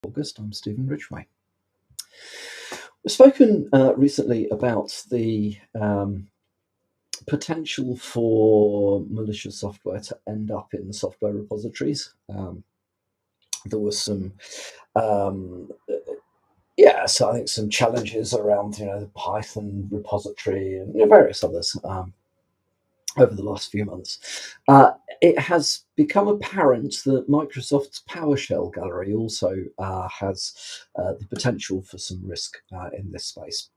August. I'm Stephen Ridgway. We've spoken recently about the potential for malicious software to end up in software repositories. There was some, um, so I think some challenges around, the Python repository and various others. Over the last few months. It has become apparent that Microsoft's PowerShell gallery also has the potential for some risk in this space.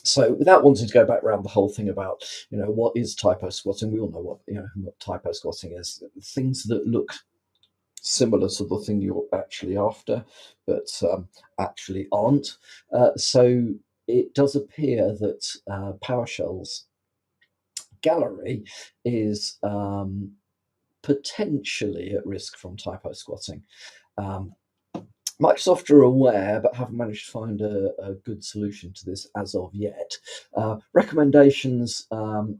So, without wanting to go back around the whole thing about, what is typo squatting, we all know what typo squatting is. Things that look similar to the thing you're actually after, but actually aren't. So, it does appear that PowerShell's gallery is potentially at risk from typo squatting. Um, Microsoft are aware, but haven't managed to find a good solution to this as of yet. Recommendations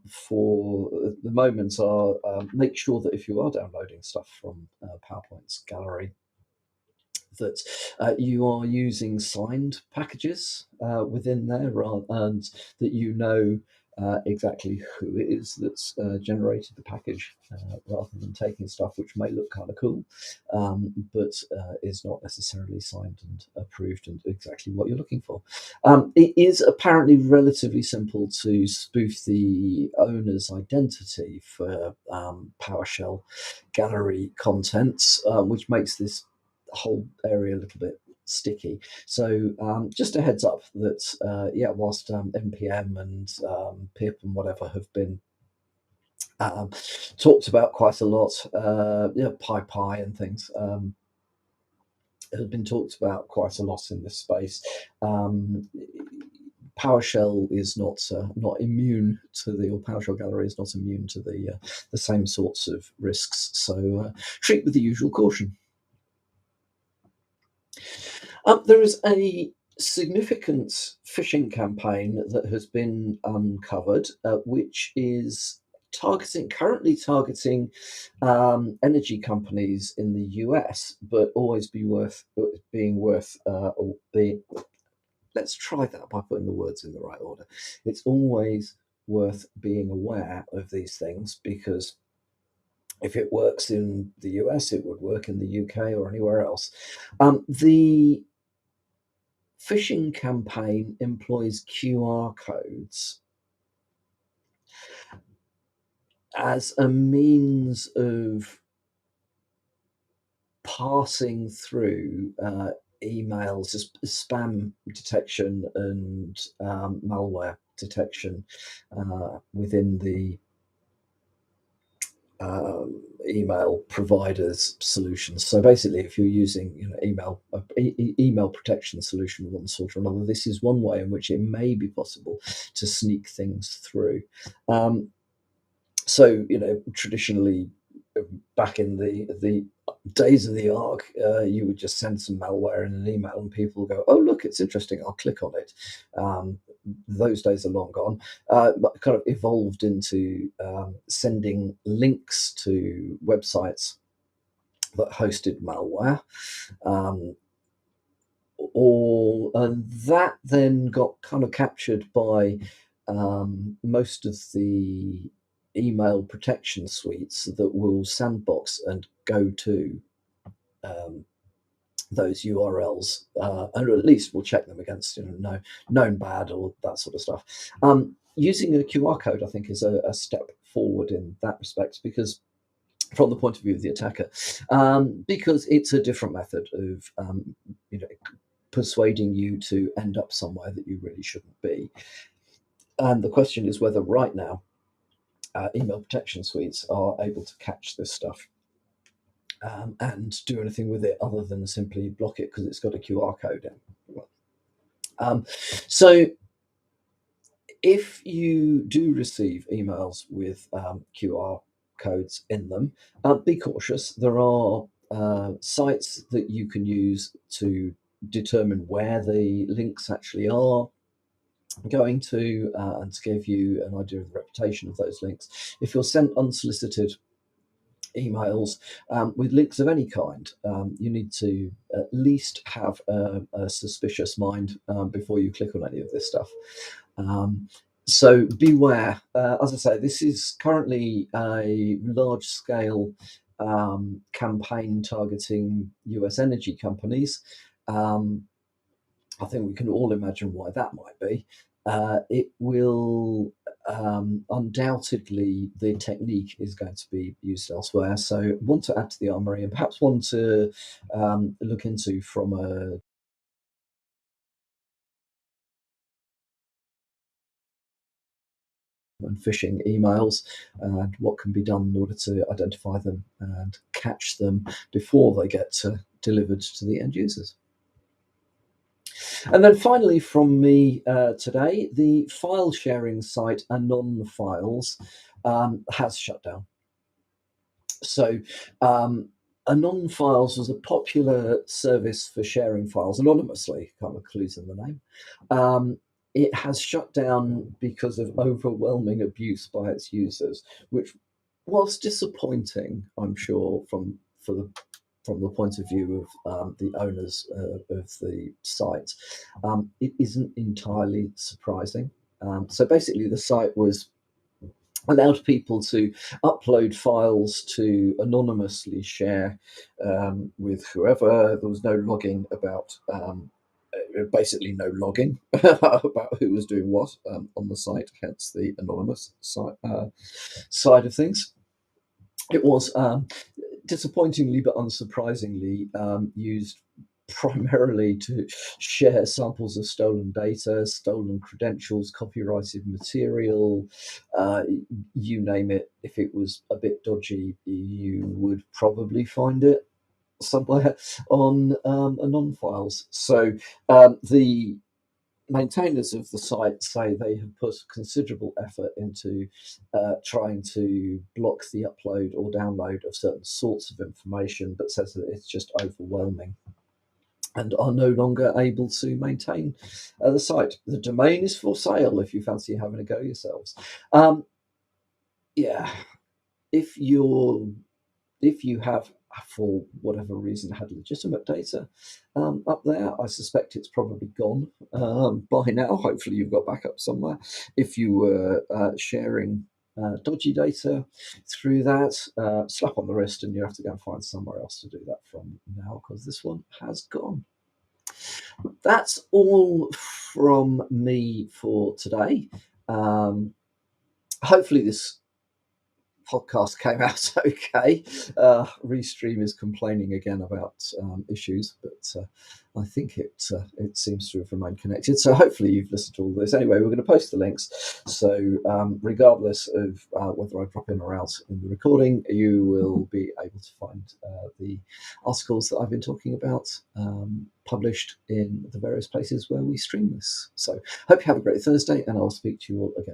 for the moment are make sure that if you are downloading stuff from PowerPoint's gallery, that you are using signed packages within there, and that exactly who it is that's generated the package, rather than taking stuff which may look kind of cool, but is not necessarily signed and approved and exactly what you're looking for. It is apparently relatively simple to spoof the owner's identity for PowerShell gallery contents, which makes this whole area a little bit sticky. So just a heads up that whilst npm and pip and whatever have been talked about quite a lot, PyPy and things have been talked about quite a lot in this space. PowerShell is not immune to or PowerShell Gallery is not immune to the same sorts of risks. So treat with the usual caution. There is a significant phishing campaign that has been uncovered, which is currently targeting energy companies in the US, but always being worth or being. Let's try that by putting the words in the right order. It's always worth being aware of these things, because if it works in the US, it would work in the UK or anywhere else. The phishing campaign employs QR codes as a means of passing through emails, spam detection and malware detection within the email providers solutions. So basically, if you're using email protection solution of one sort or another, this is one way in which it may be possible to sneak things through. So traditionally, back in the days of the Ark, you would just send some malware in an email and people go, oh look, it's interesting, I'll click on it. Those days are long gone. But kind of evolved into sending links to websites that hosted malware. And that then got kind of captured by most of the email protection suites that will sandbox and go to those URLs, and at least we'll check them against known bad or that sort of stuff. Using a QR code, I think, is a step forward in that respect, because from the point of view of the attacker, because it's a different method of persuading you to end up somewhere that you really shouldn't be. And the question is whether right now email protection suites are able to catch this stuff and do anything with it other than simply block it because it's got a QR code in. So if you do receive emails with QR codes in them, be cautious. There are sites that you can use to determine where the links actually are going to, and to give you an idea of the reputation of those links. If you're sent unsolicited emails with links of any kind. You need to at least have a suspicious mind before you click on any of this stuff. Um, so beware. As I say, this is currently a large scale campaign targeting US energy companies. Um, I think we can all imagine why that might be. It will undoubtedly, the technique is going to be used elsewhere. So, one to add to the armory, and perhaps one to look into from a and phishing emails, and what can be done in order to identify them and catch them before they get delivered to the end users. And then finally, from me today, the file sharing site Anon Files has shut down. So, Anon Files was a popular service for sharing files anonymously, kind of clues in the name. It has shut down because of overwhelming abuse by its users, which was disappointing, I'm sure, from the point of view of the owners of the site. It isn't entirely surprising. So basically, the site was allowed people to upload files to anonymously share with whoever. There was no logging about. Basically, no logging about who was doing what on the site, hence the anonymous side of things. It was disappointingly but unsurprisingly used primarily to share samples of stolen data, stolen credentials, copyrighted material, uh, you name it. If it was a bit dodgy, you would probably find it somewhere on Anon Files. So the maintainers of the site say they have put considerable effort into trying to block the upload or download of certain sorts of information, but says that it's just overwhelming and are no longer able to maintain the site. The domain is for sale if you fancy having a go yourselves. Yeah, if you're if you have, for whatever reason, had legitimate data up there, I suspect it's probably gone by now. Hopefully, you've got backup somewhere. If you were sharing dodgy data through that, slap on the wrist, and you have to go and find somewhere else to do that from now, because this one has gone. That's all from me for today. Hopefully, this podcast came out okay. Restream is complaining again about issues, but I think it seems to have remained connected. So hopefully you've listened to all this. Anyway, we're going to post the links. So regardless of whether I drop in or out in the recording, you will be able to find the articles that I've been talking about published in the various places where we stream this. So hope you have a great Thursday, and I'll speak to you all again.